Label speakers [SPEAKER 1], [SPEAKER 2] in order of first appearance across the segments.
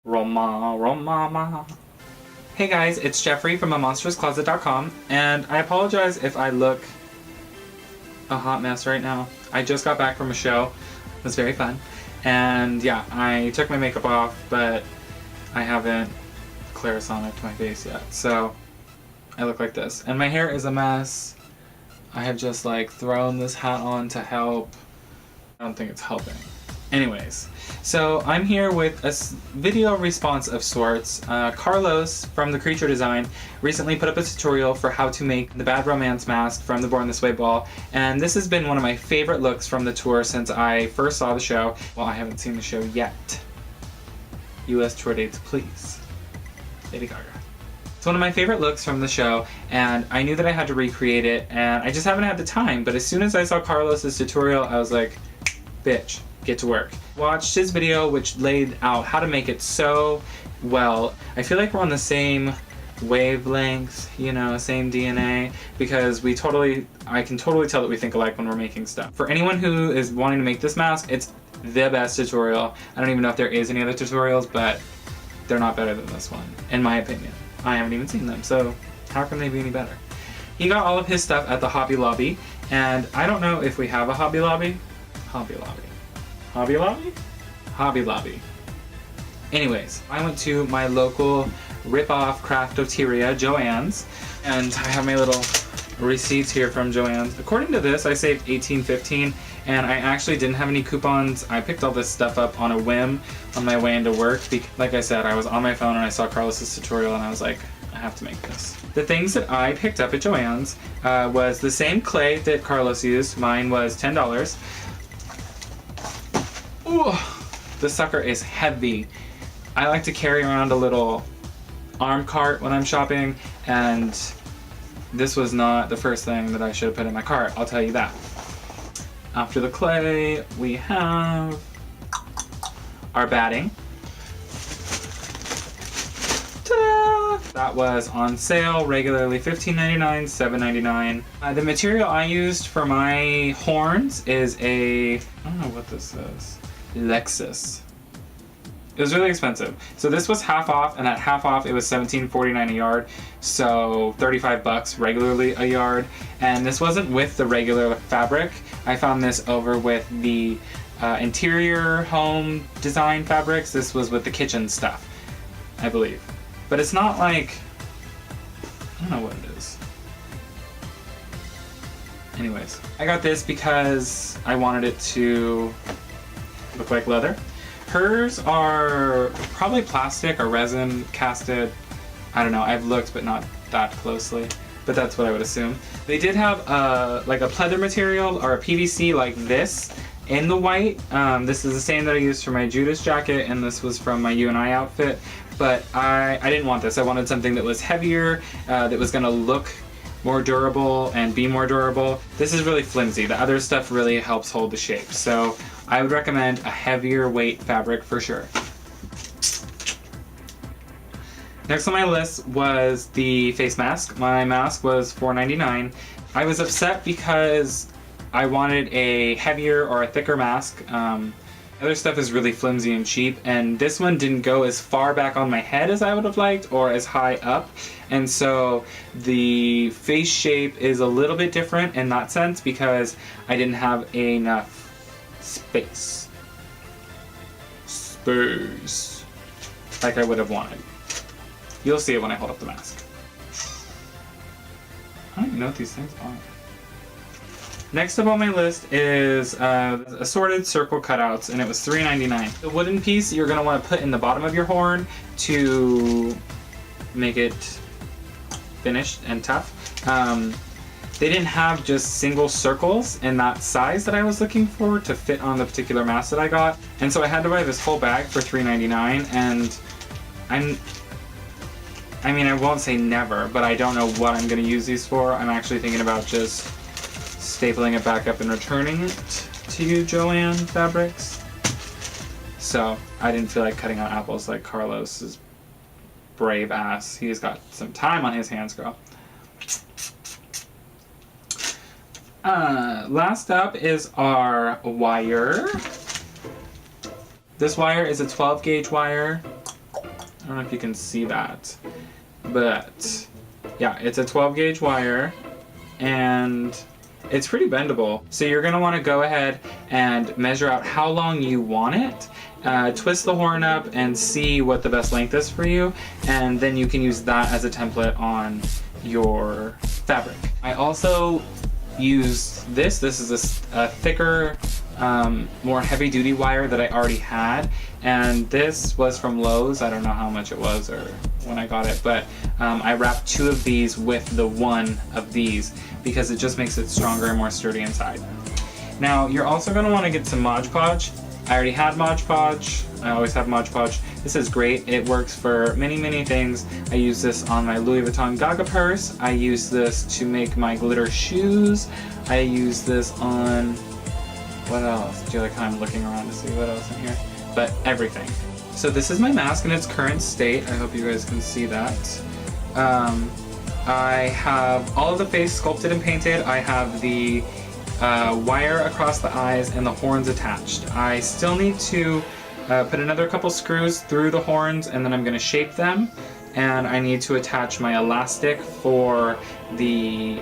[SPEAKER 1] Romama. Hey guys, it's Jeffrey from amonstроuscloset.com, and I apologize if I look a hot mess right now. I just got back from a show. It was very fun. And yeah, I took my makeup off, but I haven't Clarisonic my face yet. So I look like this. And my hair is a mess. I have just like thrown this hat on to help. I don't think it's helping. Anyways, so I'm here with a video response of sorts. Carlos from the Creature Design recently put up a tutorial for how to make the Bad Romance mask from the Born This Way ball, and this has been one of my favorite looks from the tour since I first saw the show. Well, I haven't seen the show yet. US tour dates, please. Lady Gaga. It's one of my favorite looks from the show, and I knew that I had to recreate it, and I just haven't had the time, but as soon as I saw Carlos's tutorial, I was like, bitch. Get to work. Watched his video which laid out how to make it so well. I feel like we're on the same wavelength, you know, same DNA, because I can totally tell that we think alike when we're making stuff. For anyone who is wanting to make this mask, it's the best tutorial. I don't even know if there is any other tutorials, but they're not better than this one, in my opinion. I haven't even seen them, so how can they be any better? He got all of his stuff at the Hobby Lobby, and I don't know if we have a Hobby Lobby. Hobby Lobby. Hobby Lobby? Hobby Lobby. Anyways, I went to my local rip-off craftoteria, Joann's, and I have my little receipts here from Joann's. According to this, I saved $18.15, and I actually didn't have any coupons. I picked all this stuff up on a whim on my way into work. Like I said, I was on my phone and I saw Carlos's tutorial and I was like, I have to make this. The things that I picked up at Joann's was the same clay that Carlos used. Mine was $10. Ooh, the sucker is heavy. I like to carry around a little arm cart when I'm shopping, and this was not the first thing that I should have put in my cart, I'll tell you that. After the clay, we have our batting. Ta-da! That was on sale, regularly $15.99, $7.99. The material I used for my horns is I don't know what this is. Lexus. It was really expensive. So this was half off, and at half off it was $17.49 a yard, so 35 bucks regularly a yard. And this wasn't with the regular fabric. I found this over with the interior home design fabrics. This was with the kitchen stuff, I believe. But it's not like, I don't know what it is. Anyways, I got this because I wanted it to look like leather. Hers are probably plastic or resin casted. I don't know, I've looked but not that closely, but that's what I would assume. They did have like a pleather material or a PVC like this in the white. This is the same that I used for my Judas jacket, and this was from my UNI outfit, but I didn't want this. I wanted something that was heavier, that was gonna look more durable and be more durable. This is really flimsy. The other stuff really helps hold the shape. So I would recommend a heavier weight fabric for sure. Next on my list was the face mask. My mask was $4.99. I was upset because I wanted a heavier or a thicker mask. Other stuff is really flimsy and cheap, and this one didn't go as far back on my head as I would have liked or as high up, and so the face shape is a little bit different in that sense because I didn't have enough space like I would have wanted. You'll see it when I hold up the mask. I don't even know what these things are. Next up on my list is Assorted circle cutouts, and it was $3.99. The wooden piece you're going to want to put in the bottom of your horn to make it finished and tough. They didn't have just single circles in that size that I was looking for to fit on the particular mask that I got, and so I had to buy this whole bag for $3.99, and I mean, I won't say never, but I don't know what I'm going to use these for. I'm actually thinking about just stapling it back up and returning it to you, Joann Fabrics. So I didn't feel like cutting out apples like Carlos's brave ass. He's got some time on his hands, girl. Last up is our wire. This wire is a 12 gauge wire. I don't know if you can see that, but yeah, it's a 12 gauge wire and it's pretty bendable. So you're gonna wanna go ahead and measure out how long you want it, twist the horn up and see what the best length is for you, and then you can use that as a template on your fabric. I also use this. This is a thicker, more heavy duty wire that I already had, and this was from Lowe's. I don't know how much it was or when I got it, but I wrapped 2 of these with the 1 of these because it just makes it stronger and more sturdy inside. Now you're also going to want to get some Modge Podge. I already had Modge Podge. I always have Modge Podge. This is great. It works for many things. I use this on my Louis Vuitton Gaga purse. I use this to make my glitter shoes. I use this on, what else? Do you like how I'm looking around to see what else in here? But everything. So this is my mask in its current state. I hope you guys can see that. I have all of the face sculpted and painted. I have the wire across the eyes and the horns attached. I still need to put another couple screws through the horns, and then I'm going to shape them, and I need to attach my elastic for the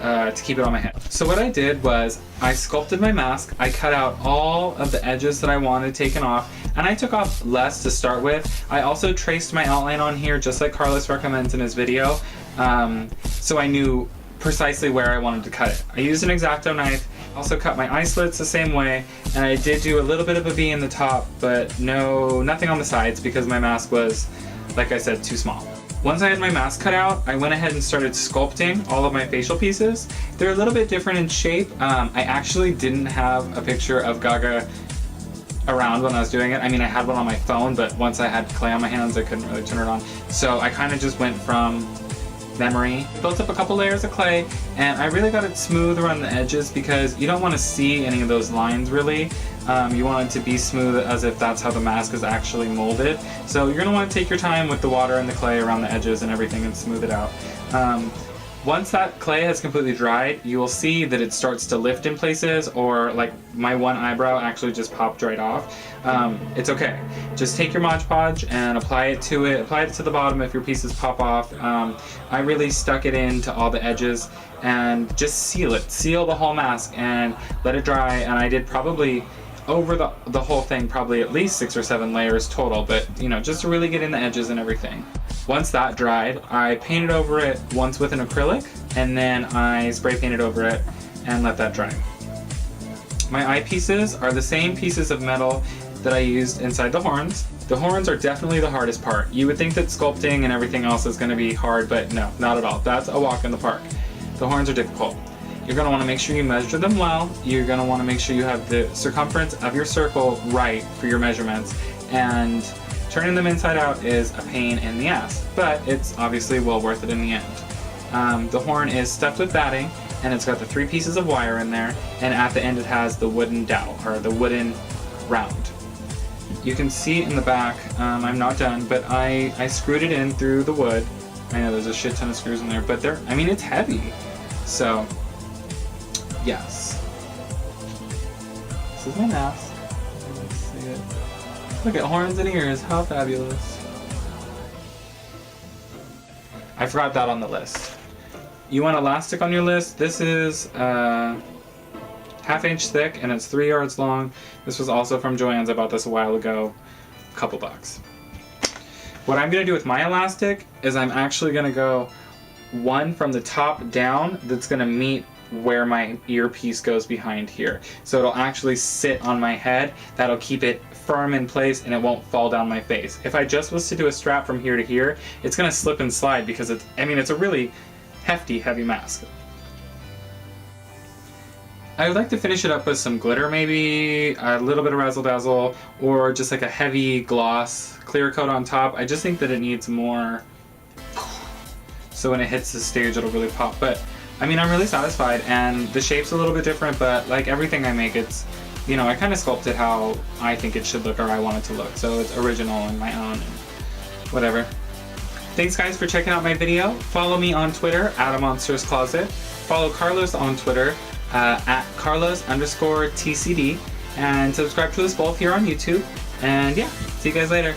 [SPEAKER 1] to keep it on my head. So what I did was I sculpted my mask. I cut out all of the edges that I wanted taken off, and I took off less to start with. I also traced my outline on here just like Carlos recommends in his video, so I knew precisely where I wanted to cut it. I used an X-Acto knife. Also cut my eye slits the same way, and I did do a little bit of a V in the top, but nothing on the sides because my mask was, like I said, too small. Once I had my mask cut out, I went ahead and started sculpting all of my facial pieces. They're a little bit different in shape. I actually didn't have a picture of Gaga around when I was doing it. I mean, I had one on my phone, but once I had clay on my hands, I couldn't really turn it on. So I kind of just went from memory. Built up a couple layers of clay, and I really got it smooth around the edges because you don't want to see any of those lines really. You want it to be smooth as if that's how the mask is actually molded. So you're going to want to take your time with the water and the clay around the edges and everything and smooth it out. Once that clay has completely dried, you will see that it starts to lift in places, or like my one eyebrow actually just popped right off. It's okay. Just take your Modge Podge and apply it to it. Apply it to the bottom if your pieces pop off. I really stuck it into all the edges and just seal it. Seal the whole mask and let it dry. And I did probably over the whole thing, probably at least 6 or 7 layers total, but you know, just to really get in the edges and everything. Once that dried, I painted over it once with an acrylic, and then I spray painted over it and let that dry. My eyepieces are the same pieces of metal that I used inside the horns. The horns are definitely the hardest part. You would think that sculpting and everything else is going to be hard, but no, not at all. That's a walk in the park. The horns are difficult. You're going to want to make sure you measure them well. You're going to want to make sure you have the circumference of your circle right for your measurements, and turning them inside out is a pain in the ass, but it's obviously well worth it in the end. The horn is stuffed with batting, and it's got the 3 pieces of wire in there, and at the end it has the wooden dowel, or the wooden round. You can see in the back, I'm not done, but I screwed it in through the wood. I know there's a shit ton of screws in there, but I mean, it's heavy. So, yes. This is my mask. Let's see it. Look at horns and ears, how fabulous. I forgot that on the list. You want elastic on your list? This is 1/2 inch thick and it's 3 yards long. This was also from Joann's. I bought this a while ago, a couple bucks. What I'm gonna do with my elastic is I'm actually gonna go one from the top down that's gonna meet where my earpiece goes behind here. So it'll actually sit on my head. That'll keep it firm in place and it won't fall down my face. If I just was to do a strap from here to here, it's gonna slip and slide because it's a really hefty, heavy mask. I would like to finish it up with some glitter, maybe a little bit of razzle dazzle, or just like a heavy gloss clear coat on top. I just think that it needs more, so when it hits the stage it'll really pop. But I mean, I'm really satisfied, and the shape's a little bit different, but like everything I make, it's, you know, I kind of sculpted how I think it should look or I want it to look, so it's original and my own and whatever. Thanks guys for checking out my video. Follow me on Twitter at @AmonstersCloset. Follow Carlos on Twitter at Carlos_TCD, and subscribe to us both here on YouTube. And yeah, see you guys later.